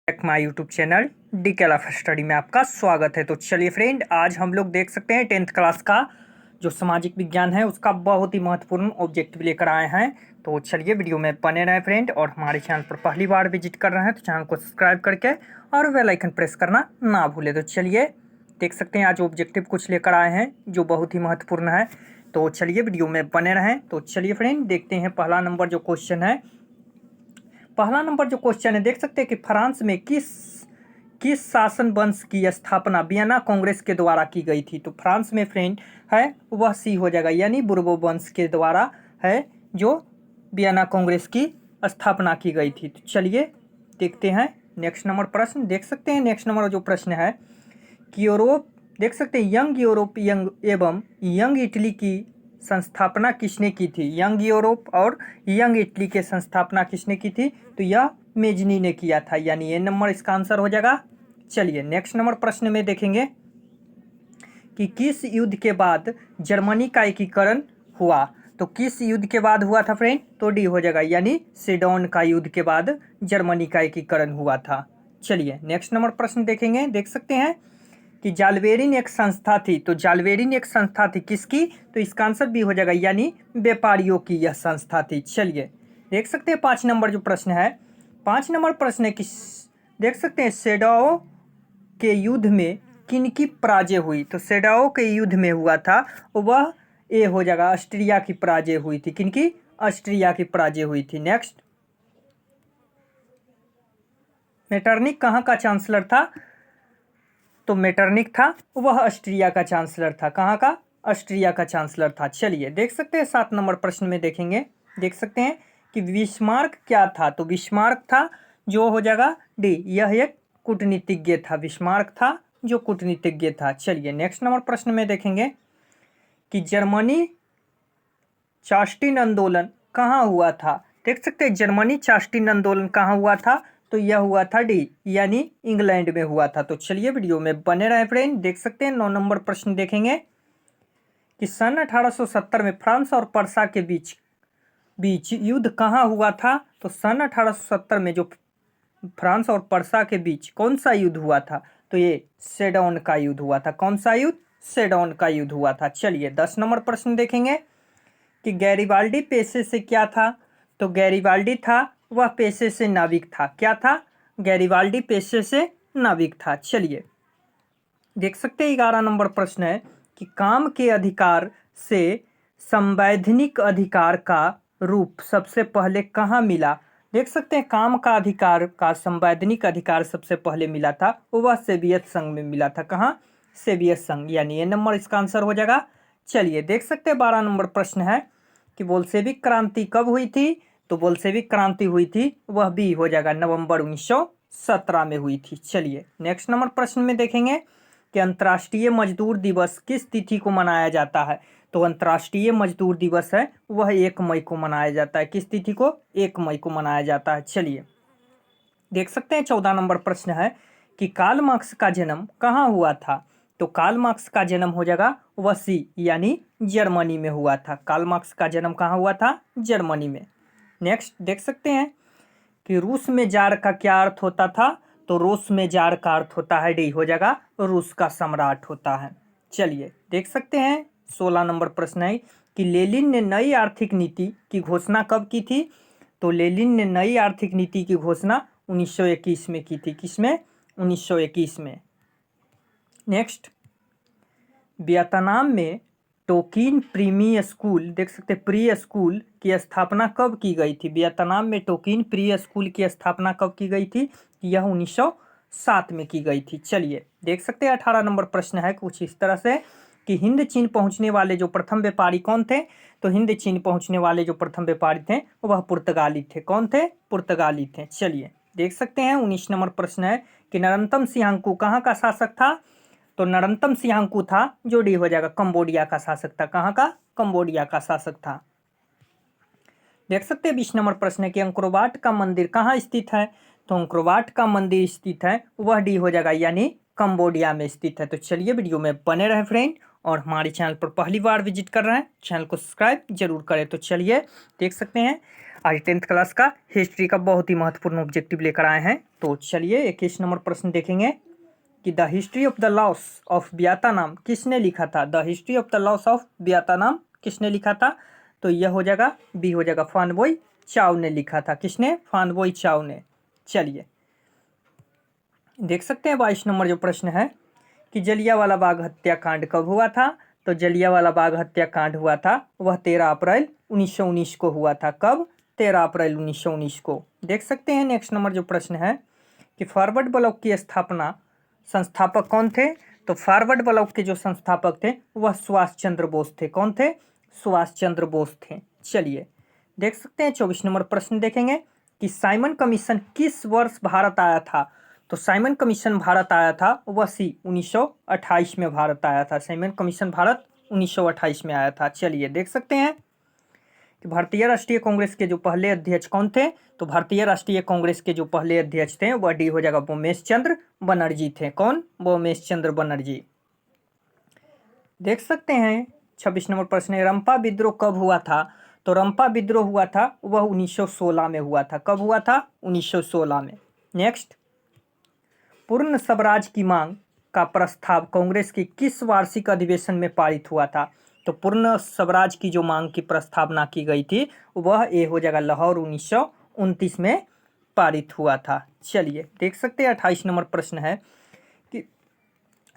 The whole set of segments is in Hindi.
माय यूट्यूब चैनल डी के लाइफ स्टडी में आपका स्वागत है। तो चलिए फ्रेंड, आज हम लोग देख सकते हैं 10th क्लास का जो सामाजिक विज्ञान है उसका बहुत ही महत्वपूर्ण ऑब्जेक्टिव लेकर आए हैं। तो चलिए वीडियो में बने रहें फ्रेंड, और हमारे चैनल पर पहली बार विजिट कर रहे हैं तो चैनल को सब्सक्राइब करके और बेल आइकन प्रेस करना ना भूलें। तो चलिए देख सकते हैं आज ऑब्जेक्टिव कुछ लेकर आए हैं जो बहुत ही महत्वपूर्ण है। तो चलिए वीडियो में बने रहें। तो चलिए फ्रेंड देखते हैं पहला नंबर जो क्वेश्चन है। पहला नंबर जो क्वेश्चन है, देख सकते हैं कि फ्रांस में किस किस शासन वंश की स्थापना वियना कांग्रेस के द्वारा की गई थी। तो फ्रांस में फ्रेंड है वह सी हो जाएगा, यानी बुर्बो वंश के द्वारा है जो वियना कांग्रेस की स्थापना की गई थी। तो चलिए देखते हैं नेक्स्ट नंबर प्रश्न। देख सकते हैं नेक्स्ट नंबर जो प्रश्न है कि यूरोप, देख सकते हैं यंग यूरोप एवं यंग इटली की संस्थापना किसने की थी। यंग यूरोप और यंग इटली के संस्थापना किसने की थी। तो यह मेजनी ने किया था, यानी ये नंबर इसका आंसर हो जाएगा। चलिए नेक्स्ट नंबर प्रश्न में देखेंगे कि किस युद्ध के बाद जर्मनी का एकीकरण हुआ। तो किस युद्ध के बाद हुआ था फ्रेंड, तो डी हो जाएगा, यानी सेडोन का युद्ध के बाद जर्मनी का एकीकरण हुआ था। चलिए नेक्स्ट नंबर प्रश्न देखेंगे। देख सकते हैं कि जालवेरिन एक संस्था थी। तो जालवेरिन एक संस्था थी किसकी, तो इसका आंसर भी हो जाएगा, यानी व्यापारियों की यह संस्था थी। चलिए देख सकते हैं 5 नंबर जो प्रश्न है, 5 नंबर प्रश्न है कि देख सकते हैं सेडाओ के युद्ध में किनकी पराजय हुई। तो सेडाओ के युद्ध में हुआ था वह ए हो जाएगा, ऑस्ट्रिया की पराजय हुई थी। किनकी, ऑस्ट्रिया की पराजय हुई थी। नेक्स्ट, मेटरनिक कहाँ का चांसलर था। तो मेटरनिक था वह ऑस्ट्रिया का चांसलर था। कहाँ का, ऑस्ट्रिया का चांसलर था। चलिए देख सकते हैं 7 नंबर प्रश्न में देखेंगे। देख सकते हैं कि बिस्मार्क क्या था। तो बिस्मार्क था जो हो जाएगा डी, यह एक कूटनीतिज्ञ था। बिस्मार्क था जो कूटनीतिज्ञ था। चलिए नेक्स्ट नंबर प्रश्न में देखेंगे कि जर्मनी चास्टिन आंदोलन कहाँ हुआ था। देख सकते हैं जर्मनी चास्टिन आंदोलन कहाँ हुआ था, तो यह हुआ था डी, यानी इंग्लैंड में हुआ था। तो चलिए वीडियो में बने रहे फ्रेंड। देख सकते हैं 9 नंबर प्रश्न देखेंगे कि सन 1870 में फ्रांस और पर्सा के बीच बीच युद्ध कहाँ हुआ था। तो सन 1870 में जो फ्रांस और पर्सा के बीच कौन सा युद्ध हुआ था, तो ये सेडोन का युद्ध हुआ था। कौन सा युद्ध, सेडोन का युद्ध हुआ था। चलिए 10 नंबर प्रश्न देखेंगे कि गैरिबाल्डी पेशे से क्या था। तो गैरिबाल्डी था वह पेशे से नाविक था। क्या था, गैरिबाल्डी पेशे से नाविक था। चलिए देख सकते हैं 11 नंबर प्रश्न है कि काम के अधिकार से संवैधानिक अधिकार का रूप सबसे पहले कहाँ मिला। देख सकते हैं काम का अधिकार का संवैधानिक अधिकार सबसे पहले मिला था वह सोवियत संघ में मिला था। कहाँ, सोवियत संघ, यानी ये नंबर इसका आंसर हो जाएगा। चलिए देख सकते हैं 12 नंबर प्रश्न है कि बोल्शेविक क्रांति कब हुई थी। तो बोल्शेविक क्रांति हुई थी वह भी हो जाएगा नवंबर 1917 में हुई थी। चलिए नेक्स्ट नंबर प्रश्न में देखेंगे कि अंतर्राष्ट्रीय मजदूर दिवस किस तिथि को मनाया जाता है। तो अंतर्राष्ट्रीय मजदूर दिवस है वह 1 मई को मनाया जाता है। किस तिथि को, 1 मई को मनाया जाता है। चलिए देख सकते हैं 14 नंबर प्रश्न है कि कार्ल मार्क्स का जन्म कहाँ हुआ था। तो कार्ल मार्क्स का जन्म हो जाएगा वह सी, यानी जर्मनी में हुआ था। कार्ल मार्क्स का जन्म कहाँ हुआ था, जर्मनी में। नेक्स्ट देख सकते हैं कि रूस में जार का क्या अर्थ होता था। तो रूस में जार का अर्थ होता है डी, हो जाएगा रूस का सम्राट होता है। चलिए देख सकते हैं 16 नंबर प्रश्न है कि लेनिन ने नई आर्थिक नीति की घोषणा कब की थी। तो लेनिन ने नई आर्थिक नीति की घोषणा 1921 में की थी। किसमें, 1921 में। नेक्स्ट, वियतनाम में टोकिन प्री स्कूल, देख सकते प्री स्कूल की स्थापना कब की गई थी। वियतनाम में टोकिन प्री स्कूल की स्थापना कब की गई थी, यह 1907 में की गई थी। चलिए देख सकते हैं 18 नंबर प्रश्न है कुछ इस तरह से कि हिंद चीन पहुंचने वाले जो प्रथम व्यापारी कौन थे। तो हिंद चीन पहुंचने वाले जो प्रथम व्यापारी थे वह पुर्तगाली थे। कौन थे, पुर्तगाली थे। चलिए देख सकते हैं 19 नंबर प्रश्न है कि नरंतम सिंहांकू कहाँ का शासक था। तो नरंतम सिंहांकू था जो डी हो जाएगा, कंबोडिया का शासक था। कहाँ का, कंबोडिया का शासक था। देख सकते हैं 20 नंबर प्रश्न है कि अंकोरवाट का मंदिर कहाँ स्थित है। तो अंकोरवाट का मंदिर स्थित है वह डी हो जाएगा, यानी कंबोडिया में स्थित है। तो चलिए वीडियो में बने रहे फ्रेंड, और हमारे चैनल पर पहली बार विजिट कर रहे हैं चैनल को सब्सक्राइब जरूर करें। तो चलिए देख सकते हैं आज 10th क्लास का हिस्ट्री का बहुत ही महत्वपूर्ण ऑब्जेक्टिव लेकर आए हैं। तो चलिए 21 नंबर प्रश्न देखेंगे कि the history of the loss of Vietnam किसने लिखा था। The history of the loss of Vietnam किसने लिखा था। तो यह हो जाएगा बी हो जाएगा फान बोई चाओ ने लिखा था। किसने? फान बोई चाओ ने। चलिए देख सकते हैं 22 नंबर जो प्रश्न है कि जलियांवाला बाग हत्याकांड कब हुआ था। तो जलियांवाला बाग हत्याकांड हुआ था वह 13 अप्रैल 1919 को हुआ था। कब? 13 अप्रैल 1919 को। देख सकते हैं नेक्स्ट नंबर जो प्रश्न है कि फॉरवर्ड ब्लॉक की स्थापना संस्थापक कौन थे। तो फॉरवर्ड ब्लॉक के जो संस्थापक थे वह सुभाष चंद्र बोस थे। कौन थे? सुभाष चंद्र बोस थे। चलिए देख सकते हैं 24 नंबर प्रश्न देखेंगे कि साइमन कमीशन किस वर्ष भारत आया था। तो साइमन कमीशन भारत आया था वह सी 1928 में भारत आया था। साइमन कमीशन भारत 1928 में आया था। चलिए देख सकते हैं कि भारतीय राष्ट्रीय कांग्रेस के जो पहले अध्यक्ष कौन थे। तो भारतीय राष्ट्रीय कांग्रेस के जो पहले अध्यक्ष थे वह डी हो जाएगा बोमेश चंद्र बनर्जी थे। कौन? बोमेश चंद्र बनर्जी। देख सकते हैं 26 नंबर प्रश्न है रंपा विद्रोह कब हुआ था। तो रंपा विद्रोह हुआ था वह 1916 में हुआ था। कब हुआ था? 1916 में। नेक्स्ट, पूर्ण स्वराज की मांग का प्रस्ताव कांग्रेस के किस वार्षिक अधिवेशन में पारित हुआ था। तो पूर्ण स्वराज की जो मांग की प्रस्तावना की गई थी वह ए हो जाएगा लाहौर 1929 में पारित हुआ था। चलिए देख सकते हैं 28 नंबर प्रश्न है कि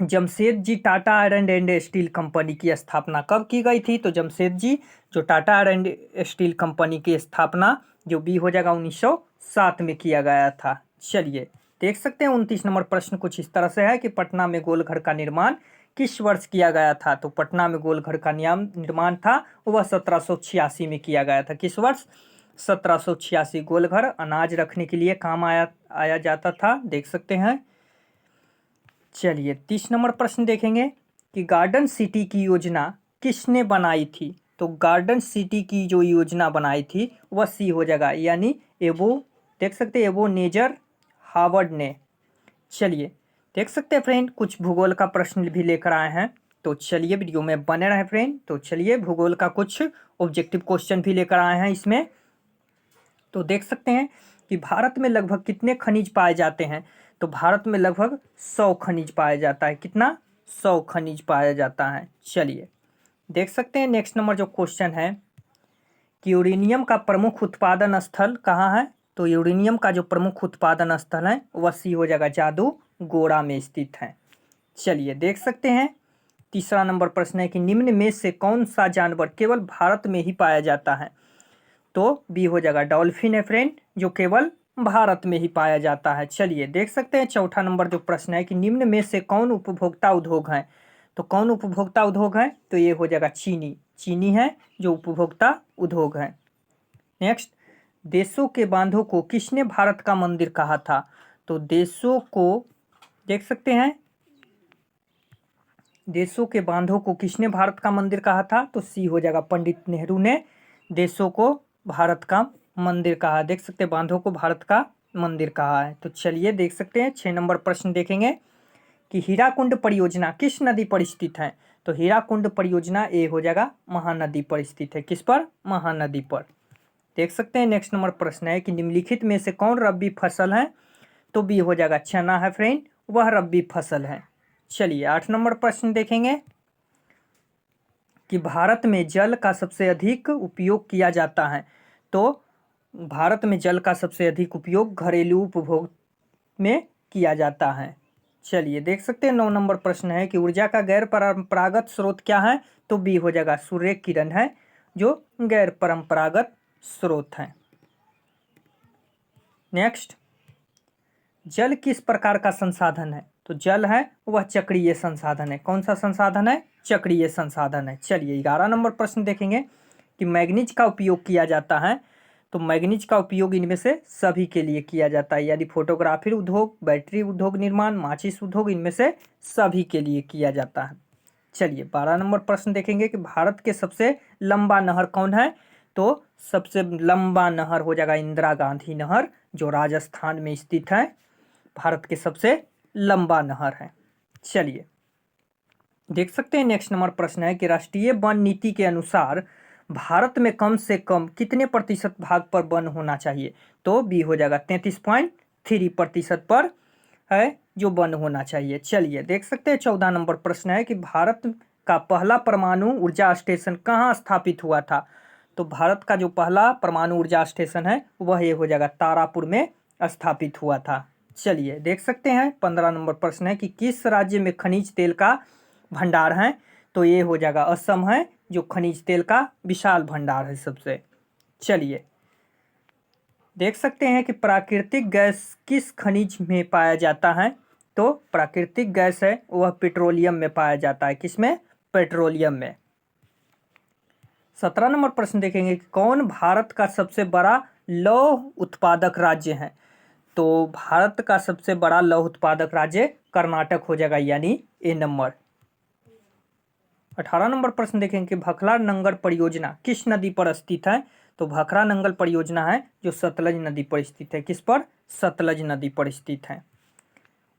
Jamsetji Tata iron and steel company की स्थापना कब की गई थी। तो जमशेदजी जो Tata iron and steel company की स्थापना जो बी हो जाएगा 1907 में किया गया था। चलिए देख सकते हैं 29 नंबर प्रश्न कुछ इस तरह से है कि पटना में गोलघर का निर्माण किस वर्ष किया गया था। तो पटना में गोलघर का निर्माण था वह 1786 में किया गया था। किस वर्ष? 1786। गोलघर अनाज रखने के लिए काम आया जाता था। देख सकते हैं। चलिए 30 नंबर प्रश्न देखेंगे कि गार्डन सिटी की योजना किसने बनाई थी। तो गार्डन सिटी की जो योजना बनाई थी वह सी हो जाएगा यानी एबो। देख सकते हैं एबो नेजर हार्वर्ड ने। चलिए देख सकते हैं फ्रेंड कुछ भूगोल का प्रश्न भी लेकर आए हैं। तो चलिए वीडियो में बने रहे फ्रेंड। तो चलिए भूगोल का कुछ ऑब्जेक्टिव क्वेश्चन भी लेकर आए हैं इसमें। तो देख सकते हैं कि भारत में लगभग कितने खनिज पाए जाते हैं। तो भारत में लगभग 100 खनिज पाया जाता है। कितना? 100 खनिज पाया जाता है। चलिए देख सकते हैं नेक्स्ट नंबर जो क्वेश्चन है कि यूरेनियम का प्रमुख उत्पादन स्थल कहाँ है। तो यूरेनियम का जो प्रमुख उत्पादन स्थल है वह सी हो जाएगा जादूगोड़ा में स्थित है। चलिए देख सकते हैं तीसरा नंबर प्रश्न है कि निम्न में से कौन सा जानवर केवल भारत में ही पाया जाता है। तो बी हो जाएगा डॉल्फिन है फ्रेंड जो केवल भारत में ही पाया जाता है। चलिए देख सकते हैं चौथा नंबर जो प्रश्न है कि निम्न में से कौन उपभोक्ता उद्योग है। तो कौन उपभोक्ता उद्योग है। तो ये हो जाएगा चीनी। चीनी है जो उपभोक्ता उद्योग है। नेक्स्ट, देशों के बांधों को किसने भारत का मंदिर कहा था। तो देशों को देख सकते हैं देशों के बांधों को किसने भारत का मंदिर कहा था। तो सी हो जाएगा पंडित नेहरू ने देशों को भारत का मंदिर कहा। देख सकते हैं बांधों को भारत का मंदिर कहा है। तो चलिए देख सकते हैं 6 नंबर प्रश्न देखेंगे कि हीराकुंड परियोजना किस नदी पर स्थित है। तो हीराकुंड परियोजना ए हो जाएगा महानदी पर स्थित है। किस पर? महानदी पर। देख सकते हैं नेक्स्ट नंबर प्रश्न है कि निम्नलिखित में से कौन रबी फसल है। तो बी हो जाएगा चना है फ्रेंड वह रबी फसल है। चलिए 8 नंबर प्रश्न देखेंगे कि भारत में जल का सबसे अधिक उपयोग किया जाता है। तो भारत में जल का सबसे अधिक उपयोग घरेलू उपभोग में किया जाता है। चलिए देख सकते हैं 9 नंबर प्रश्न है कि ऊर्जा का गैर परंपरागत स्रोत क्या है। तो बी हो जाएगा सूर्य किरण है जो गैर परंपरागत स्रोत है। नेक्स्ट, जल किस प्रकार का संसाधन है। तो जल है वह चक्रीय संसाधन है। कौन सा संसाधन है? चक्रीय संसाधन है। चलिए 11 नंबर प्रश्न देखेंगे कि मैग्नीज का उपयोग किया जाता है। तो मैग्नीज का उपयोग इनमें से सभी के लिए किया जाता है यानी फोटोग्राफी उद्योग, बैटरी उद्योग निर्माण, माचिस उद्योग, इनमें से सभी के लिए किया जाता है। चलिए 12 नंबर प्रश्न देखेंगे कि भारत के सबसे लंबा नहर कौन है। तो सबसे लंबा नहर हो जाएगा इंदिरा गांधी नहर जो राजस्थान में स्थित है। भारत के सबसे लंबा नहर है। चलिए देख सकते हैं नेक्स्ट नंबर प्रश्न है कि राष्ट्रीय वन नीति के अनुसार भारत में कम से कम कितने प्रतिशत भाग पर वन होना चाहिए? तो बी हो जाएगा 33.3% पर है जो वन होना चाहिए। चलिए देख सकते हैं 14 नंबर प्रश्न है कि भारत का पहला परमाणु ऊर्जा स्टेशन कहाँ स्थापित हुआ था? तो भारत का जो पहला परमाणु ऊर्जा स्टेशन है वह ये हो जाएगा तारापुर में स्थापित हुआ था। चलिए देख सकते हैं 15 नंबर प्रश्न है कि किस राज्य में खनिज तेल का भंडार है? तो ये हो जाएगा असम है जो खनिज तेल का विशाल भंडार है सबसे। चलिए देख सकते हैं कि प्राकृतिक गैस किस खनिज में पाया जाता है? तो प्राकृतिक गैस है वह पेट्रोलियम में पाया जाता है। किसमें? पेट्रोलियम में। 17 नंबर प्रश्न देखेंगे कि कौन भारत का सबसे बड़ा लौह उत्पादक राज्य है? तो भारत का सबसे बड़ा लौह उत्पादक राज्य कर्नाटक हो जाएगा, यानी ए नंबर। 18 नंबर प्रश्न देखेंगे कि भखला नंगल परियोजना किस नदी पर स्थित है? तो भखरा नंगल परियोजना है जो सतलज नदी पर स्थित है। किस पर? सतलज नदी पर स्थित है।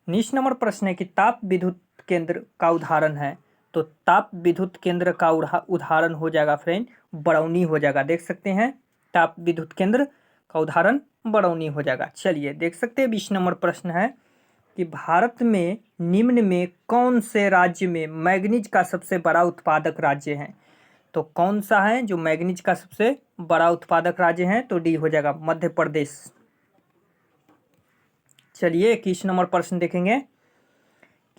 19 नंबर प्रश्न है कि ताप विद्युत केंद्र का उदाहरण है? तो ताप विद्युत केंद्र का उदाहरण हो जाएगा फ्रेंड बरौनी हो जाएगा। देख सकते हैं ताप विद्युत केंद्र का उदाहरण बरौनी हो जाएगा। चलिए देख सकते हैं 20 नंबर प्रश्न है कि भारत में निम्न में कौन से राज्य में मैग्नीज का सबसे बड़ा उत्पादक राज्य है? तो कौन सा है जो मैग्नीज का सबसे बड़ा उत्पादक राज्य है? तो डी हो जाएगा मध्य प्रदेश। चलिए 21 नंबर प्रश्न देखेंगे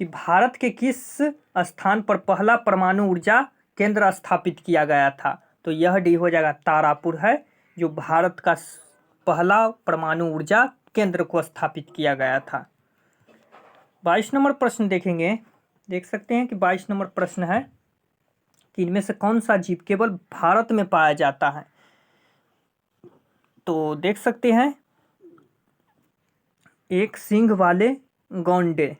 कि भारत के किस स्थान पर पहला परमाणु ऊर्जा केंद्र स्थापित किया गया था? तो यह डी हो जाएगा तारापुर है जो भारत का पहला परमाणु ऊर्जा केंद्र को स्थापित किया गया था। 22 नंबर प्रश्न देखेंगे। देख सकते हैं कि 22 नंबर प्रश्न है कि इनमें से कौन सा जीव केवल भारत में पाया जाता है? तो देख सकते हैं एक सींग वाले गौंडे।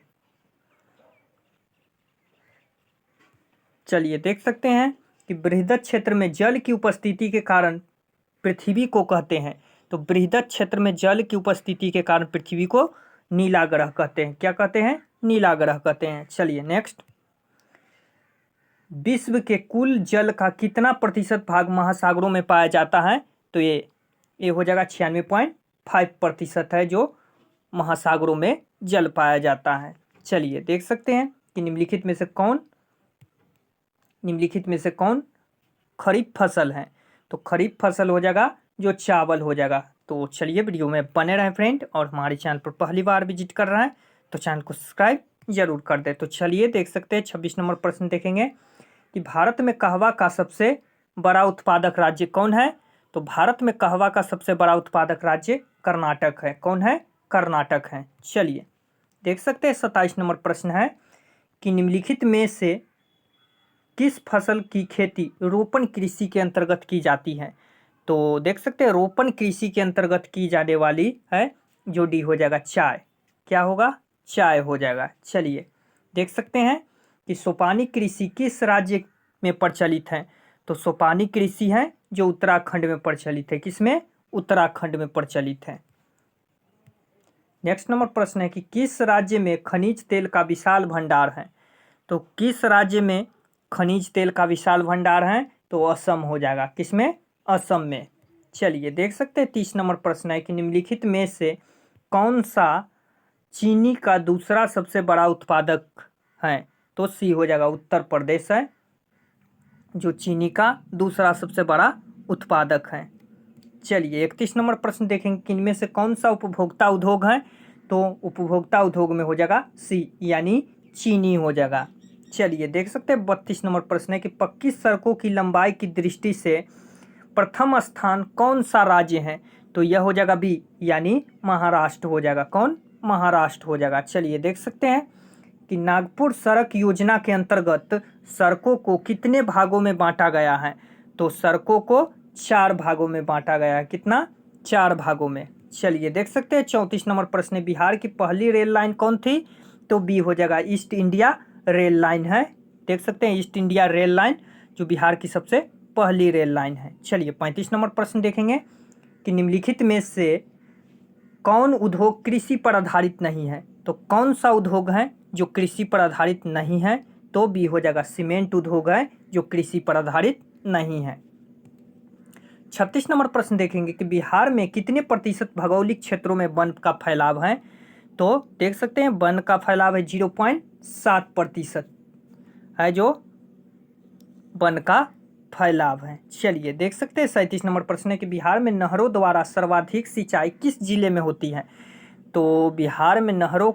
चलिए देख सकते हैं कि बृहदत क्षेत्र में जल की उपस्थिति के कारण पृथ्वी को कहते हैं। तो बृहदत क्षेत्र में जल की उपस्थिति के कारण पृथ्वी को नीला ग्रह कहते हैं। क्या कहते हैं? नीला ग्रह कहते हैं। चलिए नेक्स्ट, विश्व के कुल जल का कितना प्रतिशत भाग महासागरों में पाया जाता है? तो ये हो जाएगा 96.5% है जो महासागरों में जल पाया जाता है। चलिए देख सकते हैं कि निम्नलिखित में से कौन खरीफ फसल है? तो खरीफ फसल हो जाएगा जो चावल हो जाएगा। तो चलिए वीडियो में बने रहें फ्रेंड, और हमारे चैनल पर पहली बार विजिट कर रहे हैं तो चैनल को सब्सक्राइब जरूर कर दें। तो चलिए देख सकते हैं 26 नंबर प्रश्न देखेंगे कि भारत में कहवा का सबसे बड़ा उत्पादक राज्य कौन है? तो भारत में कहवा का सबसे बड़ा उत्पादक राज्य कर्नाटक है। कौन है? कर्नाटक है। चलिए देख सकते हैं 27 नंबर प्रश्न है कि निम्नलिखित में से किस फसल की खेती रोपण कृषि के अंतर्गत की जाती है? तो देख सकते हैं रोपण कृषि के अंतर्गत की जाने वाली है जो डी हो जाएगा चाय। क्या होगा? चाय हो जाएगा। चलिए देख सकते हैं कि सोपानी कृषि किस राज्य में प्रचलित है? तो सोपानी कृषि है जो उत्तराखंड में प्रचलित है। किसमें? उत्तराखंड में प्रचलित है। नेक्स्ट नंबर प्रश्न है कि किस राज्य में खनिज तेल का विशाल भंडार है? तो किस राज्य में खनिज तेल का विशाल भंडार है? तो असम हो जाएगा। किसमें? असम में। चलिए देख सकते हैं 30 नंबर प्रश्न है कि निम्नलिखित में से कौन सा चीनी का दूसरा सबसे बड़ा उत्पादक है? तो सी हो जाएगा उत्तर प्रदेश है जो चीनी का दूसरा सबसे बड़ा उत्पादक है। चलिए 31 नंबर प्रश्न देखेंगे कि इनमें से कौन सा उपभोक्ता उद्योग है? तो उपभोक्ता उद्योग में हो जाएगा सी, यानी चीनी हो जाएगा। चलिए देख सकते हैं 32 नंबर प्रश्न है कि पक्की सड़कों की लंबाई की दृष्टि से प्रथम स्थान कौन सा राज्य है? तो यह हो जाएगा बी, यानी महाराष्ट्र हो जाएगा। कौन? महाराष्ट्र हो जाएगा। चलिए देख सकते हैं कि नागपुर सड़क योजना के अंतर्गत सड़कों को कितने भागों में बांटा गया है? तो सड़कों को 4 भागों में बांटा गया है। कितना? 4 भागों में। चलिए देख सकते हैं 34 नंबर प्रश्न, बिहार की पहली रेल लाइन कौन थी? तो बी हो जाएगा ईस्ट इंडिया रेल लाइन है। देख सकते हैं ईस्ट इंडिया रेल लाइन जो बिहार की सबसे पहली रेल लाइन है। चलिए 35 नंबर प्रश्न देखेंगे कि निम्नलिखित में से कौन उद्योग कृषि पर आधारित नहीं है? तो कौन सा उद्योग है जो कृषि पर आधारित नहीं है? तो बी हो जाएगा सीमेंट उद्योग है जो कृषि पर आधारित नहीं है। 36 नंबर प्रश्न देखेंगे कि बिहार में कितने प्रतिशत भौगोलिक क्षेत्रों में वन का फैलाव है। तो देख सकते हैं वन का फैलाव है 0.7% है जो वन का फैलाव है। चलिए देख सकते हैं 37 नंबर प्रश्न है कि बिहार में नहरों द्वारा सर्वाधिक सिंचाई किस जिले में होती है। तो बिहार में नहरों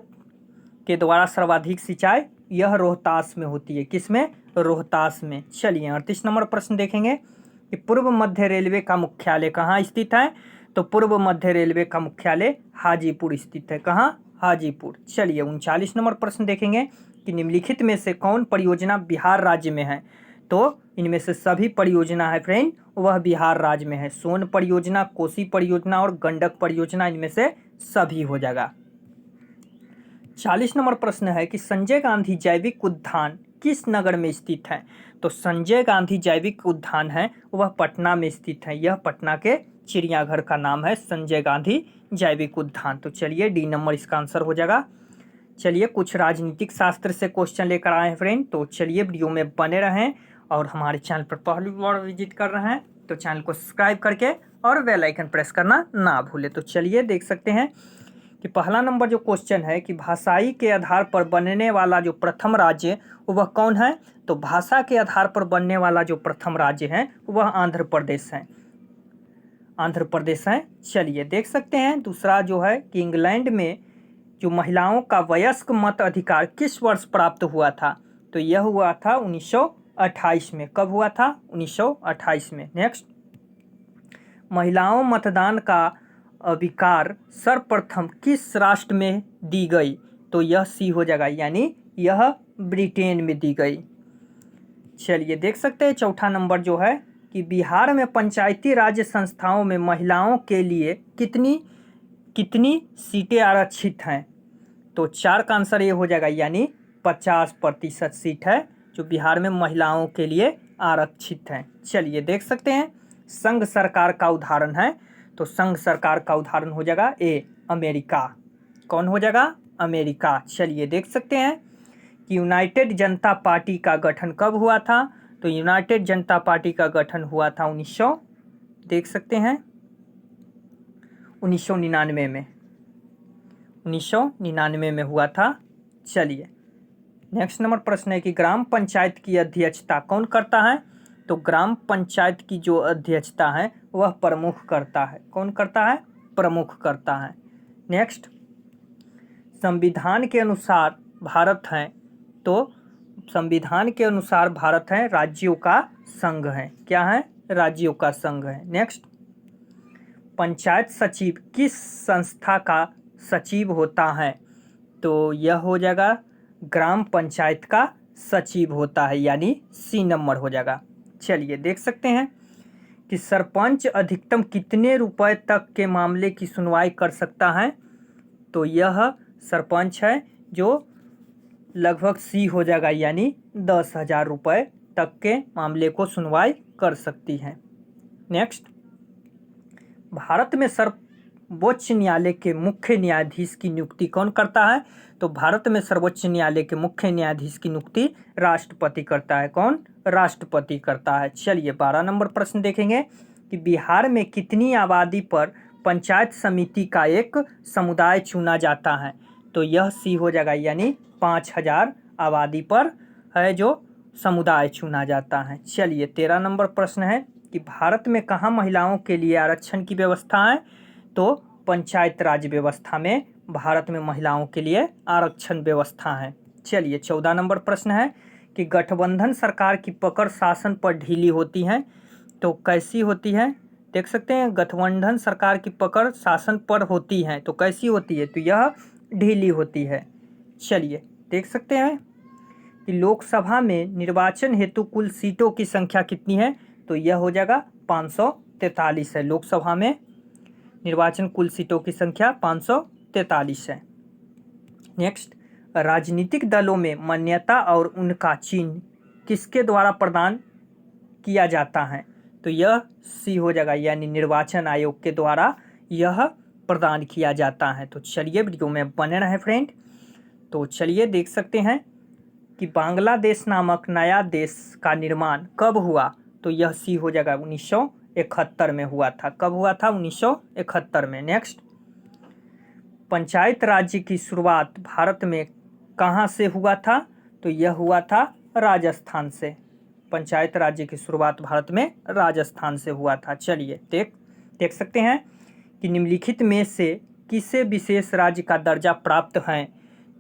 के द्वारा सर्वाधिक सिंचाई यह रोहतास में होती है। किसमें? रोहतास में। चलिए 38 नंबर प्रश्न देखेंगे कि पूर्व मध्य रेलवे का मुख्यालय कहाँ स्थित है। तो पूर्व मध्य रेलवे का मुख्यालय हाजीपुर स्थित है। कहाँ? हाजीपुर। चलिए 39 नंबर प्रश्न देखेंगे कि निम्नलिखित में से कौन परियोजना बिहार राज्य में है। तो इनमें से सभी परियोजना है फ्रेंड वह बिहार राज्य में है। सोन परियोजना, कोसी परियोजना और गंडक परियोजना इनमें से सभी हो जाएगा। 40 नंबर प्रश्न है कि संजय गांधी जैविक उद्यान किस नगर में स्थित है। तो संजय गांधी जैविक उद्यान है वह पटना में स्थित है। यह पटना के चिड़ियाघर का नाम है संजय गांधी जैविक उद्यान। तो चलिए डी नंबर इसका आंसर हो जाएगा। चलिए कुछ राजनीतिक शास्त्र से क्वेश्चन लेकर आए हैं फ्रेंड। तो चलिए वीडियो में बने रहें और हमारे चैनल पर पहली बार विजिट कर रहे हैं तो चैनल को सब्सक्राइब करके और बेल आइकन प्रेस करना ना भूलें। तो चलिए देख सकते हैं कि पहला नंबर जो क्वेश्चन है कि भाषाई के आधार पर बनने वाला जो प्रथम राज्य वह कौन है। तो भाषा के आधार पर बनने वाला जो प्रथम राज्य है वह आंध्र प्रदेश है। आंध्र प्रदेश है। चलिए देख सकते हैं दूसरा जो है कि इंग्लैंड में जो महिलाओं का वयस्क मत अधिकार किस वर्ष प्राप्त हुआ था। तो यह हुआ था 1928 में। कब हुआ था? 1928 में। नेक्स्ट, महिलाओं मतदान का अधिकार सर्वप्रथम किस राष्ट्र में दी गई। तो यह सी हो जाएगा, यानी यह ब्रिटेन में दी गई। चलिए देख सकते हैं चौथा नंबर जो है कि बिहार में पंचायती राज्य संस्थाओं में महिलाओं के लिए कितनी सीटें आरक्षित हैं। तो 4 का आंसर ये हो जाएगा, यानी 50% सीट है जो बिहार में महिलाओं के लिए आरक्षित है। चलिए देख सकते हैं संघ सरकार का उदाहरण है। तो संघ सरकार का उदाहरण हो जाएगा ए, अमेरिका। कौन हो जाएगा? अमेरिका। चलिए देख सकते हैं कि यूनाइटेड जनता पार्टी का गठन कब हुआ था। तो यूनाइटेड जनता पार्टी का गठन हुआ था 1999 में। 1999 में हुआ था। चलिए नेक्स्ट नंबर प्रश्न है कि ग्राम पंचायत की अध्यक्षता कौन करता है। तो ग्राम पंचायत की जो अध्यक्षता है वह प्रमुख करता है। कौन करता है? प्रमुख करता है। नेक्स्ट, संविधान के अनुसार भारत है। तो संविधान के अनुसार भारत है राज्यों का संघ है। क्या है? राज्यों का संघ है। नेक्स्ट, पंचायत सचिव किस संस्था का सचिव होता है। तो यह हो जाएगा ग्राम पंचायत का सचिव होता है, यानी सी नंबर हो जाएगा। चलिए देख सकते हैं कि सरपंच अधिकतम कितने रुपए तक के मामले की सुनवाई कर सकता है। तो यह सरपंच है जो लगभग सी हो जाएगा, यानी 10,000 रुपये तक के मामले को सुनवाई कर सकती है। नेक्स्ट, भारत में सर्वोच्च न्यायालय के मुख्य न्यायाधीश की नियुक्ति कौन करता है। तो भारत में सर्वोच्च न्यायालय के मुख्य न्यायाधीश की नियुक्ति राष्ट्रपति करता है। कौन? राष्ट्रपति करता है। चलिए 12 नंबर प्रश्न देखेंगे कि बिहार में कितनी आबादी पर पंचायत समिति का एक समुदाय चुना जाता है। तो यह सी हो जाएगा, यानी 5,000 आबादी पर है जो समुदाय चुना जाता है। चलिए 13 नंबर प्रश्न है कि भारत में कहाँ महिलाओं के लिए आरक्षण की व्यवस्था है। तो पंचायत राज व्यवस्था में भारत में महिलाओं के लिए आरक्षण व्यवस्था है। चलिए 14 नंबर प्रश्न है कि गठबंधन सरकार की पकड़ शासन पर ढीली होती है। तो कैसी होती है? देख सकते हैं गठबंधन सरकार की पकड़ शासन पर होती है तो कैसी होती है। तो यह ढीली होती है। चलिए देख सकते हैं कि लोकसभा में निर्वाचन हेतु कुल सीटों की संख्या कितनी है। तो यह हो जाएगा 543 है। लोकसभा में निर्वाचन कुल सीटों की संख्या 543 है। नेक्स्ट, राजनीतिक दलों में मान्यता और उनका चिन्ह किसके द्वारा प्रदान किया जाता है। तो यह सी हो जाएगा, यानी निर्वाचन आयोग के द्वारा यह प्रदान किया जाता है। तो चलिए वीडियो में बने रहें फ्रेंड। तो चलिए देख सकते हैं कि बांग्लादेश नामक नया देश का निर्माण कब हुआ। तो यह सी हो जाएगा 1971 में हुआ था। कब हुआ था? 1971 में। नेक्स्ट, पंचायत राज्य की शुरुआत भारत में कहाँ से हुआ था? तो यह हुआ था राजस्थान से। पंचायत राज्य की शुरुआत भारत में राजस्थान से हुआ था। चलिए देख सकते हैं कि निम्नलिखित में से किसे विशेष राज्य का दर्जा प्राप्त है?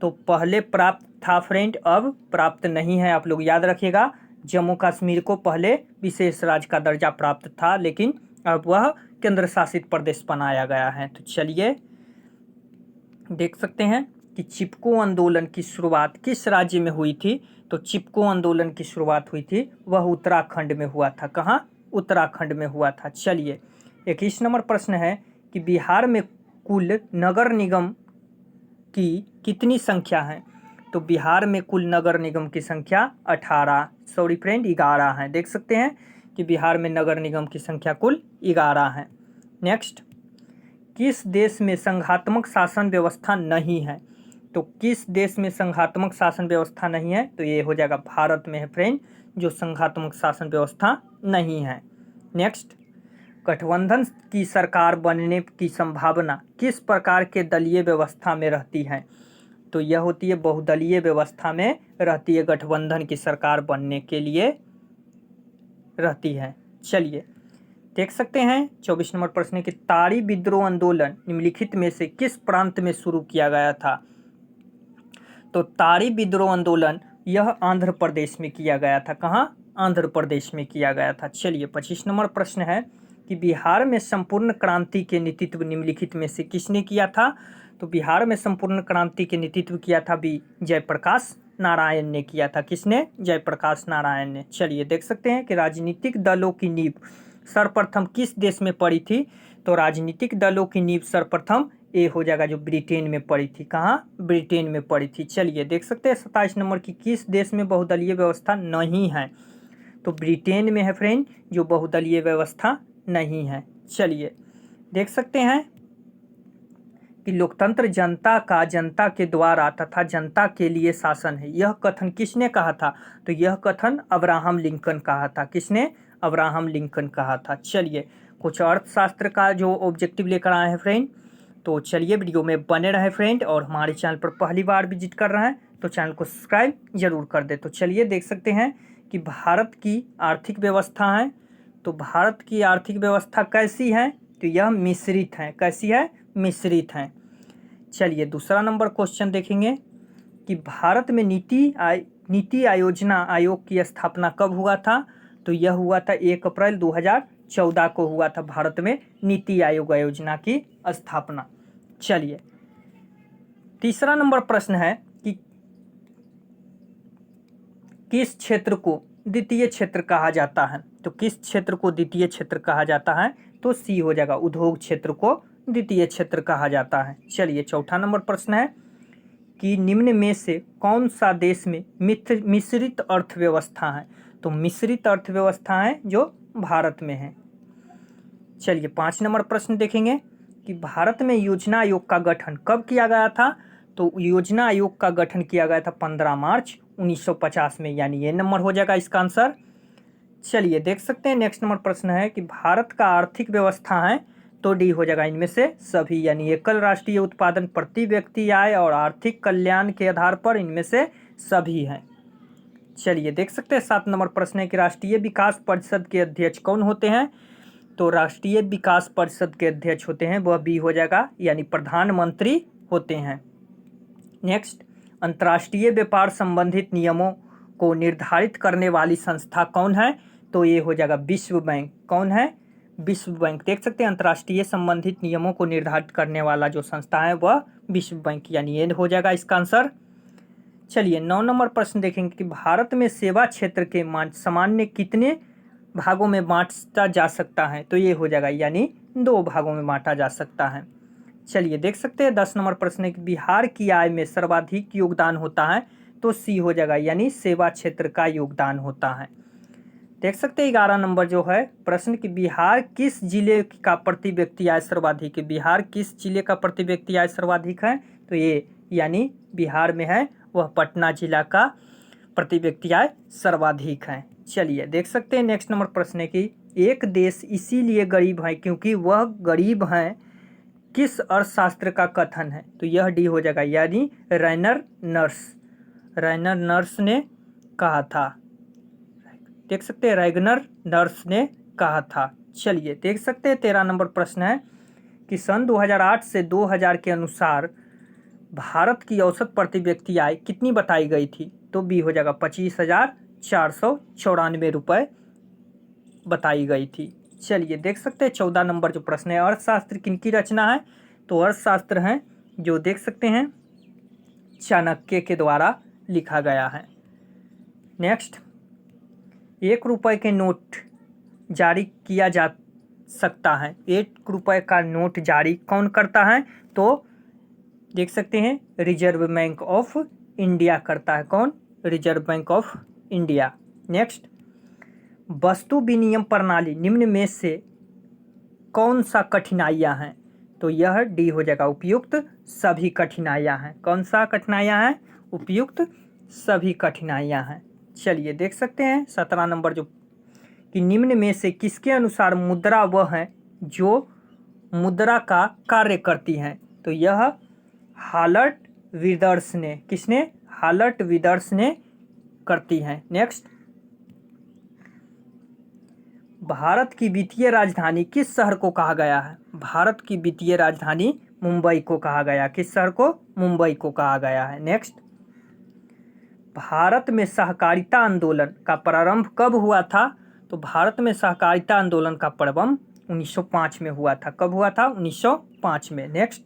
तो पहले प्राप्त था फ्रेंड, अब प्राप्त नहीं है। आप लोग याद रखिएगा, जम्मू कश्मीर को पहले विशेष राज्य का दर्जा प्राप्त था, लेकिन अब वह केंद्र शासित प्रदेश बनाया गया है। तो चलिए देख सकते हैं कि चिपको आंदोलन की शुरुआत किस राज्य में हुई थी? तो चिपको आंदोलन की शुरुआत हुई थी, वह उत्तराखंड में हुआ था। कहाँ? उत्तराखंड में हुआ था। चलिए 21 नंबर प्रश्न है कि बिहार में कुल नगर निगम की कितनी संख्या है? तो बिहार में कुल नगर निगम की संख्या 11 है। देख सकते हैं कि बिहार में नगर निगम की संख्या कुल 11 है। नेक्स्ट, किस देश में संघात्मक शासन व्यवस्था नहीं है? तो किस देश में संघात्मक शासन व्यवस्था नहीं है? तो ये हो जाएगा भारत में है फ्रेंड, जो संघात्मक शासन व्यवस्था नहीं है। नेक्स्ट, गठबंधन की सरकार बनने की संभावना किस प्रकार के दलीय व्यवस्था में रहती है? तो यह होती है बहुदलीय व्यवस्था में रहती है, गठबंधन की सरकार बनने के लिए रहती है। चलिए देख सकते हैं 24 नंबर प्रश्न कि ताड़ी विद्रोह आंदोलन निम्नलिखित में से किस प्रांत में शुरू किया गया था? तो ताड़ी विद्रोह आंदोलन यह आंध्र प्रदेश में किया गया था। कहाँ? आंध्र प्रदेश में किया गया था। चलिए 25 नंबर प्रश्न है कि बिहार में संपूर्ण क्रांति के नेतृत्व निम्नलिखित में से किसने किया था? तो बिहार में संपूर्ण क्रांति के नेतृत्व किया था जयप्रकाश नारायण ने किया था। किसने? जयप्रकाश नारायण ने। चलिए देख सकते हैं कि राजनीतिक दलों की नींव सर्वप्रथम किस देश में पड़ी थी? तो राजनीतिक दलों की नींव सर्वप्रथम ये हो जाएगा जो ब्रिटेन में पड़ी थी। कहाँ? ब्रिटेन में पड़ी थी। चलिए देख सकते हैं 27 नंबर की किस देश में बहुदलीय व्यवस्था नहीं है? तो ब्रिटेन में है फ्रेंड, जो बहुदलीय व्यवस्था नहीं है। चलिए देख सकते हैं कि लोकतंत्र जनता का जनता के द्वारा तथा जनता के लिए शासन है, यह कथन किसने कहा था? तो यह कथन अब्राहम लिंकन कहा था। किसने? अब्राहम लिंकन कहा था। चलिए कुछ अर्थशास्त्र का जो ऑब्जेक्टिव लेकर आए हैं फ्रेंड, तो चलिए वीडियो में बने रहे फ्रेंड, और हमारे चैनल पर पहली बार विजिट कर रहे हैं तो चैनल को सब्सक्राइब जरूर कर दे। तो चलिए देख सकते हैं कि भारत की आर्थिक व्यवस्था है, तो भारत की आर्थिक व्यवस्था कैसी है? तो यह मिश्रित है। कैसी है? मिश्रित है। चलिए दूसरा नंबर क्वेश्चन देखेंगे कि भारत में नीति आयोजना आयोग की स्थापना कब हुआ था? तो यह हुआ था 1 अप्रैल 2014 को हुआ था भारत में नीति आयोग योजना की स्थापना। चलिए तीसरा नंबर प्रश्न है कि किस क्षेत्र को द्वितीय क्षेत्र कहा जाता है? तो किस क्षेत्र को द्वितीय क्षेत्र कहा जाता है? तो सी हो जाएगा, उद्योग क्षेत्र को द्वितीय क्षेत्र कहा जाता है। चलिए चौथा नंबर प्रश्न है कि निम्न में से कौन सा देश में मिश्रित अर्थव्यवस्था है? तो मिश्रित अर्थव्यवस्था है जो भारत में है। चलिए 5 नंबर प्रश्न देखेंगे कि भारत में योजना आयोग का गठन कब किया गया था? तो योजना आयोग का गठन किया गया था 15 मार्च 1950 में, यानी ये नंबर हो जाएगा इसका आंसर। चलिए देख सकते हैं नेक्स्ट नंबर प्रश्न है कि भारत का आर्थिक व्यवस्था है, तो डी हो जाएगा इनमें से सभी, यानी एकल राष्ट्रीय उत्पादन, प्रति व्यक्ति आय और आर्थिक कल्याण के आधार पर इनमें से सभी हैं। चलिए देख सकते हैं 7 नंबर प्रश्न है कि राष्ट्रीय विकास परिषद के अध्यक्ष कौन होते हैं? तो राष्ट्रीय विकास परिषद के अध्यक्ष होते हैं वह बी हो जाएगा, यानी प्रधानमंत्री होते हैं। नेक्स्ट, अंतर्राष्ट्रीय व्यापार संबंधित नियमों को निर्धारित करने वाली संस्था कौन है? तो ये हो जाएगा विश्व बैंक। कौन है? विश्व बैंक। देख सकते हैं अंतर्राष्ट्रीय संबंधित नियमों को निर्धारित करने वाला जो संस्था है वह विश्व बैंक, यानी ये हो जाएगा इसका आंसर। चलिए 9 नंबर प्रश्न देखेंगे कि भारत में सेवा क्षेत्र के सामान्य कितने भागों में बांटा जा सकता है? तो ये हो जाएगा, यानी 2 भागों में बांटा जा सकता है। चलिए देख सकते हैं 10 नंबर प्रश्न है कि बिहार की आय में सर्वाधिक योगदान होता है, तो सी हो जाएगा, यानी सेवा क्षेत्र का योगदान होता है। देख सकते हैं 11 नंबर जो है प्रश्न कि बिहार किस जिले का प्रति व्यक्ति आय सर्वाधिक है? बिहार किस जिले का प्रति व्यक्ति आय सर्वाधिक है? तो ये यानी बिहार में है वह पटना जिला का प्रति व्यक्ति आय सर्वाधिक है। चलिए देख सकते हैं नेक्स्ट नंबर प्रश्न है कि एक देश इसीलिए गरीब है क्योंकि वह गरीब हैं किस अर्थशास्त्र का कथन है? तो यह डी हो जाएगा, यानी रैनर नर्स ने कहा था। देख सकते हैं, रैगनर नर्स ने कहा था। चलिए देख सकते हैं 13 नंबर प्रश्न है कि सन 2008 से 2000 के अनुसार भारत की औसत प्रति व्यक्ति आय कितनी बताई गई थी? तो बी हो जाएगा 25,494 रुपये बताई गई थी। चलिए देख सकते हैं 14 नंबर जो प्रश्न है, अर्थशास्त्र किनकी रचना है? तो अर्थशास्त्र हैं जो देख सकते हैं चाणक्य के द्वारा लिखा गया है। नेक्स्ट, 1 रुपये के नोट जारी किया जा सकता है। 1 रुपये का नोट जारी कौन करता है? तो देख सकते हैं रिजर्व बैंक ऑफ इंडिया करता है। कौन? Reserve bank of India. Next, वस्तु विनिमय प्रणाली निम्न में से कौन सा कठिनाइयाँ हैं? तो यह डी हो जाएगा, उपयुक्त सभी कठिनाइयाँ हैं। कौन सा कठिनाइयाँ हैं? उपयुक्त सभी कठिनाइयाँ हैं। चलिए देख सकते हैं 17 नंबर जो कि निम्न में से किसके अनुसार मुद्रा वह है जो मुद्रा का कार्य करती हैं? तो यह हालट विदर्स ने, किसने? हालट विदर्स ने करती हैं। नेक्स्ट, भारत की वित्तीय राजधानी किस शहर को कहा गया है? भारत की वित्तीय राजधानी मुंबई को कहा गया। किस शहर को? मुंबई को कहा गया है। नेक्स्ट, भारत में सहकारिता आंदोलन का प्रारंभ कब हुआ था? तो भारत में सहकारिता आंदोलन का प्रारंभ 1905 में हुआ था। कब हुआ था? 1905 में। नेक्स्ट,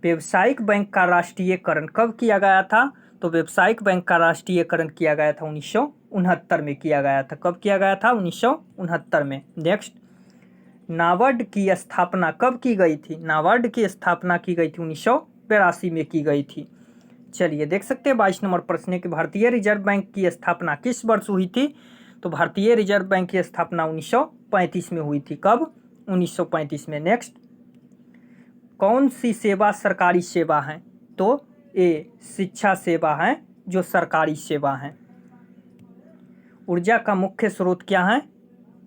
व्यावसायिक बैंक का राष्ट्रीयकरण कब किया गया था? तो व्यावसायिक बैंक का राष्ट्रीयकरण किया गया था 1969 में किया गया था। कब किया गया था? 1969 में। नेक्स्ट, नाबार्ड की स्थापना कब की गई थी? नाबार्ड की स्थापना की गई थी 1982 में की गई थी। चलिए देख सकते हैं 22 नंबर प्रश्न है कि भारतीय रिजर्व बैंक की स्थापना किस वर्ष हुई थी? तो भारतीय रिजर्व बैंक की स्थापना 1935 में हुई थी। कब? 1935 में। नेक्स्ट, कौन सी सेवा सरकारी सेवा है? तो ए शिक्षा सेवा है जो सरकारी सेवा है। ऊर्जा का मुख्य स्रोत क्या है?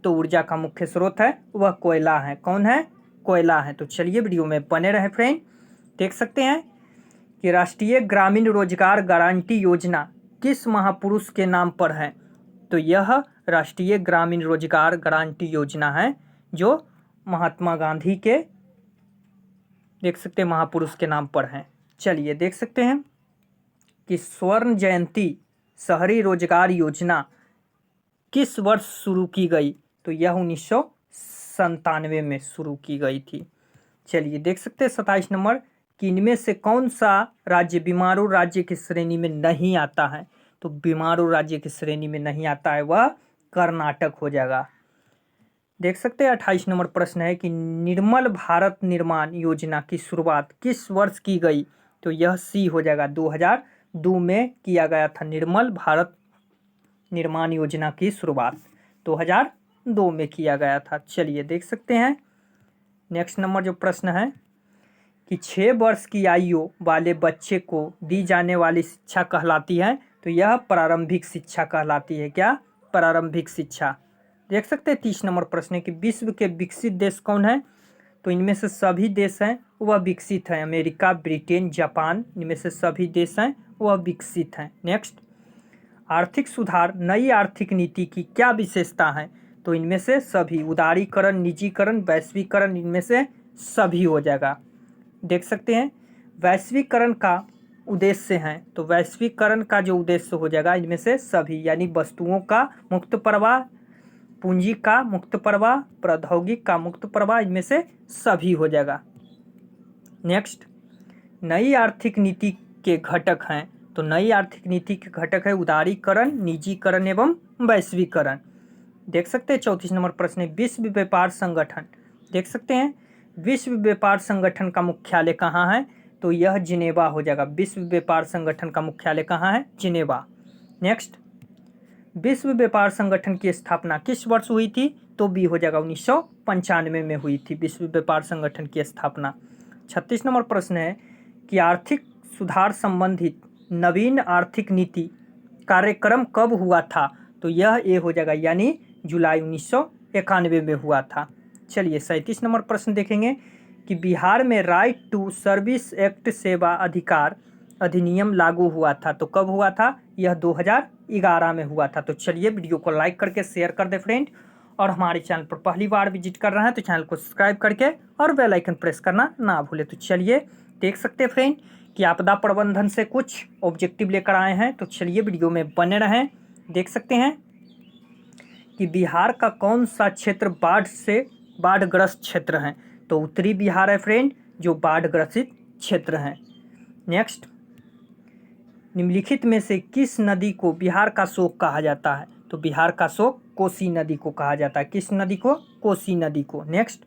तो ऊर्जा का मुख्य स्रोत है वह कोयला है। कौन है? कोयला है। तो चलिए वीडियो में बने रहे फ्रेंड। देख सकते हैं कि राष्ट्रीय ग्रामीण रोजगार गारंटी योजना किस महापुरुष के नाम पर है? तो यह राष्ट्रीय ग्रामीण रोजगार गारंटी योजना है जो महात्मा गांधी के देख सकते हैं महापुरुष के नाम पर है। चलिए देख सकते हैं कि स्वर्ण जयंती शहरी रोजगार योजना किस वर्ष शुरू की गई? तो यह 1997 में शुरू की गई थी। चलिए देख सकते हैं 27 नंबर कि इनमें से कौन सा राज्य बीमारू राज्य की श्रेणी में नहीं आता है? तो बीमारू राज्य की श्रेणी में नहीं आता है वह कर्नाटक हो जाएगा। देख सकते हैं 28 नंबर प्रश्न है कि निर्मल भारत निर्माण योजना की शुरुआत किस वर्ष की गई? तो यह सी हो जाएगा, 2002 में किया गया था। निर्मल भारत निर्माण योजना की शुरुआत 2002 में किया गया था। चलिए देख सकते हैं नेक्स्ट नंबर जो प्रश्न है कि 6 वर्ष की आयु वाले बच्चे को दी जाने वाली शिक्षा कहलाती है? तो यह प्रारंभिक शिक्षा कहलाती है। क्या? प्रारंभिक शिक्षा। देख सकते हैं 30 नंबर प्रश्न है कि विश्व के विकसित देश कौन है? तो इनमें से सभी देश हैं वह विकसित हैं। अमेरिका, ब्रिटेन, जापान, इनमें से सभी देश हैं वह विकसित हैं। नेक्स्ट, आर्थिक सुधार नई आर्थिक नीति की क्या विशेषता है? तो इनमें से सभी, उदारीकरण, निजीकरण, वैश्वीकरण, इनमें से सभी हो जाएगा। देख सकते हैं वैश्वीकरण का उद्देश्य है, तो वैश्वीकरण का जो उद्देश्य हो जाएगा इनमें से सभी, यानी वस्तुओं का मुक्त प्रवाह, पूंजी का मुक्त प्रवाह, प्रौद्योगिक का मुक्त प्रवाह, इनमें से सभी हो जाएगा। नेक्स्ट, नई आर्थिक नीति के घटक हैं। तो नई आर्थिक नीति के घटक है उदारीकरण, निजीकरण एवं वैश्वीकरण। देख सकते हैं 34 नंबर प्रश्न है विश्व व्यापार संगठन। देख सकते हैं विश्व व्यापार संगठन का मुख्यालय कहाँ है? तो यह जिनेवा हो जाएगा। विश्व व्यापार संगठन का मुख्यालय कहाँ है? जिनेवा। नेक्स्ट, विश्व व्यापार संगठन की स्थापना किस वर्ष हुई थी? तो बी हो जाएगा 1995 में हुई थी विश्व व्यापार संगठन की स्थापना। 36 नंबर प्रश्न है कि आर्थिक सुधार संबंधित नवीन आर्थिक नीति कार्यक्रम कब हुआ था? तो यह ए हो जाएगा, यानी जुलाई 1991 में हुआ था। चलिए 37 नंबर प्रश्न देखेंगे कि बिहार में राइट टू सर्विस एक्ट सेवा अधिकार अधिनियम लागू हुआ था, तो कब हुआ था? यह 2011 में हुआ था। तो चलिए वीडियो को लाइक करके शेयर कर दे फ्रेंड, और हमारे चैनल पर पहली बार विजिट कर रहे हैं तो चैनल को सब्सक्राइब करके और बेल आइकन प्रेस करना ना भूले। तो चलिए देख सकते हैं फ्रेंड कि आपदा प्रबंधन से कुछ ऑब्जेक्टिव लेकर आए हैं, तो चलिए वीडियो में बने रहें। देख सकते हैं कि बिहार का कौन सा क्षेत्र बाढ़ग्रस्त क्षेत्र है? तो उत्तरी बिहार है फ्रेंड, जो बाढ़ ग्रसित क्षेत्र है। नेक्स्ट, निम्नलिखित में से किस नदी को बिहार का शोक कहा जाता है? तो बिहार का शोक कोसी नदी को कहा जाता है। किस नदी को? कोसी नदी को। नेक्स्ट,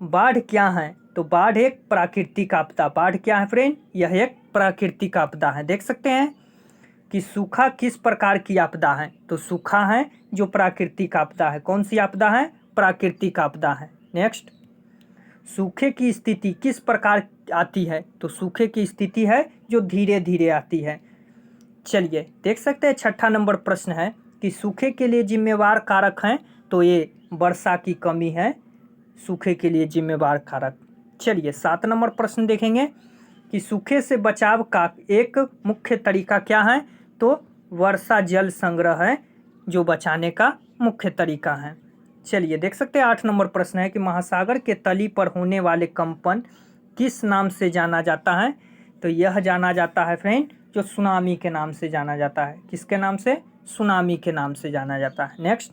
बाढ़ क्या है? तो बाढ़ एक प्राकृतिक आपदा। बाढ़ क्या है फ्रेंड? यह एक प्राकृतिक आपदा है। देख सकते हैं कि सूखा किस प्रकार की आपदा है? तो सूखा है जो प्राकृतिक आपदा है। कौन सी आपदा है? प्राकृतिक आपदा है। नेक्स्ट, सूखे की स्थिति किस प्रकार आती है? तो सूखे की स्थिति है जो धीरे धीरे आती है। चलिए देख सकते हैं 6ठा नंबर प्रश्न है कि सूखे के लिए जिम्मेवार कारक हैं, तो ये वर्षा की कमी है सूखे के लिए जिम्मेवार कारक। चलिए 7 नंबर प्रश्न देखेंगे कि सूखे से बचाव का एक मुख्य तरीका क्या है? तो वर्षा जल संग्रह है जो बचाने का मुख्य तरीका है। चलिए देख सकते हैं 8 नंबर प्रश्न है कि महासागर के तली पर होने वाले कंपन किस नाम से जाना जाता है? तो यह जाना जाता है फ्रेंड जो सुनामी के नाम से जाना जाता है। किसके नाम से? सुनामी के नाम से जाना जाता है। नेक्स्ट,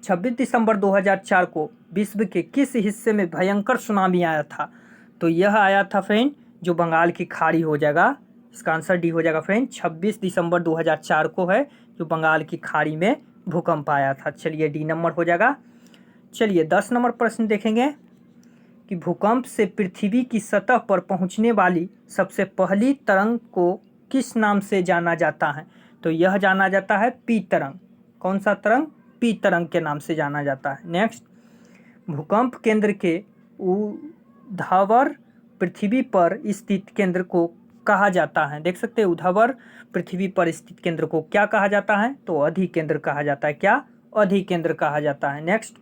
26 दिसंबर 2004 को विश्व के किस हिस्से में भयंकर सुनामी आया था? तो यह आया था फ्रेंड जो बंगाल की खाड़ी हो जाएगा। इसका आंसर डी हो जाएगा फ्रेंड। 26 दिसंबर 2004 को है जो बंगाल की खाड़ी में भूकंप आया था। चलिए डी नंबर हो जाएगा। चलिए 10 नंबर प्रश्न देखेंगे कि भूकंप से पृथ्वी की सतह पर पहुंचने वाली सबसे पहली तरंग को किस नाम से जाना जाता है? तो यह जाना जाता है पी तरंग। कौन सा तरंग? पी तरंग के नाम से जाना जाता है। नेक्स्ट, भूकंप केंद्र के ऊर्ध्वाधर पृथ्वी पर स्थित केंद्र को कहा जाता है। देख सकते हैं ऊर्ध्वाधर पृथ्वी पर स्थित केंद्र को क्या कहा जाता है? तो अधिकेंद्र कहा जाता है। क्या? अधिकेंद्र कहा जाता है। नेक्स्ट,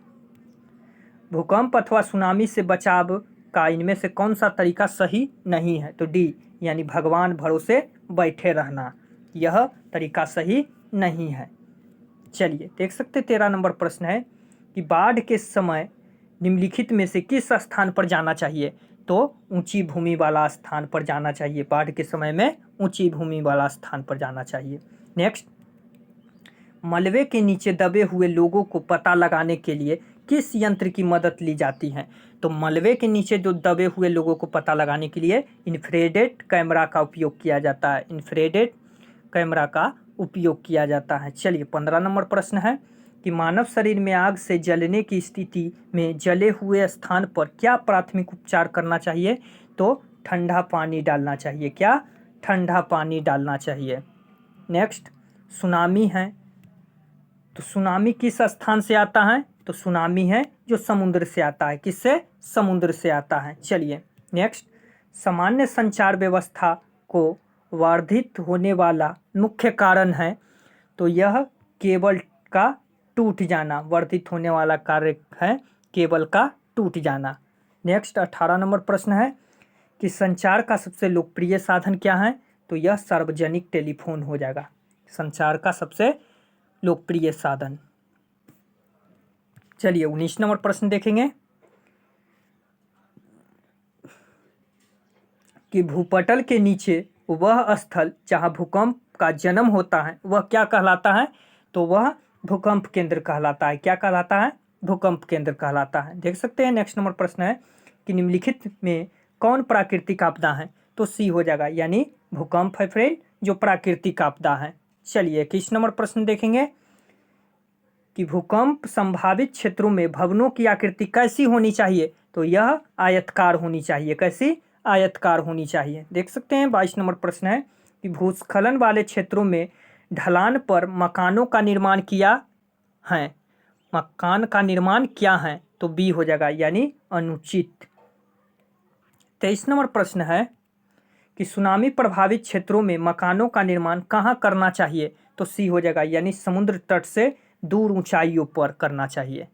भूकंप अथवा सुनामी से बचाव का इनमें से कौन सा तरीका सही नहीं है? तो डी यानी भगवान भरोसे बैठे रहना, यह तरीका सही नहीं है। चलिए देख सकते 13 नंबर प्रश्न है कि बाढ़ के समय निम्नलिखित में से किस स्थान पर जाना चाहिए? तो ऊंची भूमि वाला स्थान पर जाना चाहिए। बाढ़ के समय में ऊंची भूमि वाला स्थान पर जाना चाहिए। नेक्स्ट, मलबे के नीचे दबे हुए लोगों को पता लगाने के लिए किस यंत्र की मदद ली जाती है? तो मलबे के नीचे जो दबे हुए लोगों को पता लगाने के लिए इंफ्रारेड कैमरा का उपयोग किया जाता है। इंफ्रारेड कैमरा का उपयोग किया जाता है। चलिए 15 नंबर प्रश्न है कि मानव शरीर में आग से जलने की स्थिति में जले हुए स्थान पर क्या प्राथमिक उपचार करना चाहिए? तो ठंडा पानी डालना चाहिए। क्या? ठंडा पानी डालना चाहिए। नेक्स्ट, सुनामी है, तो सुनामी किस स्थान से आता है? तो सुनामी है जो समुद्र से आता है। किससे? समुद्र से आता है। चलिए नेक्स्ट, सामान्य संचार व्यवस्था को वर्धित होने वाला मुख्य कारण है, तो यह केबल का टूट जाना। वर्धित होने वाला कार्य है केबल का टूट जाना। नेक्स्ट 18 नंबर प्रश्न है कि संचार का सबसे लोकप्रिय साधन क्या है? तो यह सार्वजनिक टेलीफोन हो जाएगा, संचार का सबसे लोकप्रिय साधन। चलिए 19 नंबर प्रश्न देखेंगे कि भूपटल के नीचे वह स्थल जहां भूकंप का जन्म होता है वह क्या कहलाता है? तो वह भूकंप केंद्र कहलाता है। क्या कहलाता है? भूकंप केंद्र कहलाता है। देख सकते हैं नेक्स्ट नंबर प्रश्न है कि निम्नलिखित में कौन प्राकृतिक आपदा है? तो सी हो जाएगा, यानी भूकंप है फ्रेंड जो प्राकृतिक आपदा है। चलिए 21 नंबर प्रश्न देखेंगे कि भूकंप संभावित क्षेत्रों में भवनों की आकृति कैसी होनी चाहिए? तो यह आयतकार होनी चाहिए। कैसी? आयतकार होनी चाहिए। देख सकते हैं 22 नंबर प्रश्न है कि भूस्खलन वाले क्षेत्रों में ढलान पर मकानों का निर्माण किया है। मकान का निर्माण क्या है? तो बी हो जाएगा, यानी अनुचित। 23 नंबर प्रश्न है कि सुनामी प्रभावित क्षेत्रों में मकानों का निर्माण कहाँ करना चाहिए? तो सी हो जाएगा, यानी समुद्र तट से दूर ऊंचाइयों पर करना चाहिए।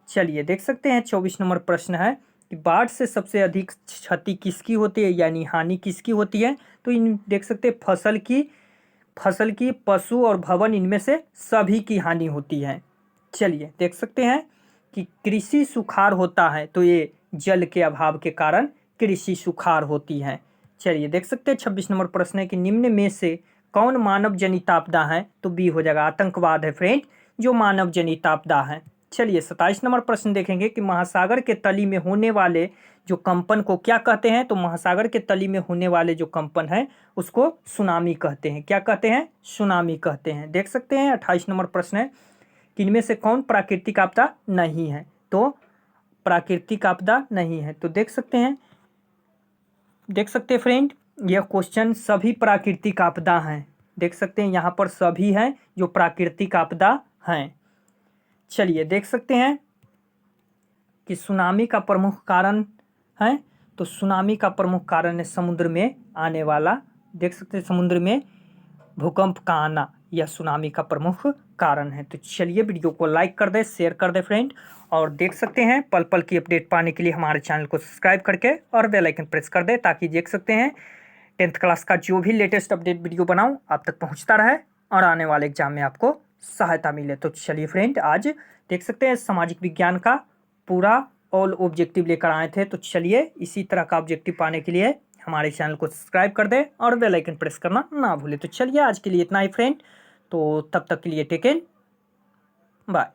चलिए देख सकते हैं 24 नंबर प्रश्न है कि बाढ़ से सबसे अधिक क्षति किसकी होती है, यानी हानि किसकी होती है। तो इन देख सकते हैं फसल की, पशु और भवन, इनमें से सभी की हानि होती है। चलिए देख सकते हैं कि कृषि सुखाड़ होता है, तो ये जल के अभाव के कारण कृषि सुखाड़ होती है। चलिए देख सकते हैं 26 नंबर प्रश्न है कि निम्न में से कौन मानव जनित आपदा है। तो बी हो जाएगा, आतंकवाद है फ्रेंड जो मानव जनित आपदा है। चलिए 27 नंबर प्रश्न देखेंगे कि महासागर के तली में होने वाले जो कंपन को क्या कहते हैं। तो महासागर के तली में होने वाले जो कंपन है उसको सुनामी कहते हैं। क्या कहते हैं? सुनामी कहते हैं। देख सकते हैं 28 नंबर प्रश्न है कि इनमें से कौन प्राकृतिक आपदा नहीं है। तो प्राकृतिक आपदा नहीं है, तो देख सकते हैं फ्रेंड यह क्वेश्चन सभी प्राकृतिक आपदा हैं। देख सकते हैं यहाँ पर सभी हैं जो प्राकृतिक आपदा हैं। चलिए देख सकते हैं कि सुनामी का प्रमुख कारण है। तो सुनामी का प्रमुख कारण है समुद्र में आने वाला, देख सकते हैं समुद्र में भूकंप का आना, यह सुनामी का प्रमुख कारण है। तो चलिए वीडियो को लाइक कर दे, शेयर कर दे फ्रेंड, और देख सकते हैं पल पल की अपडेट पाने के लिए हमारे चैनल को सब्सक्राइब करके और बेल आइकन प्रेस कर दे, ताकि देख सकते हैं 10th क्लास का जो भी लेटेस्ट अपडेट वीडियो बनाऊं आप तक पहुंचता रहे और आने वाले एग्जाम में आपको सहायता मिले। तो चलिए फ्रेंड आज देख सकते हैं सामाजिक विज्ञान का पूरा ऑल ऑब्जेक्टिव लेकर आए थे। तो चलिए इसी तरह का ऑब्जेक्टिव पाने के लिए हमारे चैनल को सब्सक्राइब कर दें और बेल आइकन प्रेस करना ना भूलें। तो चलिए आज के लिए इतना ही फ्रेंड, तो तब तक के लिए टेक केयर, बाय।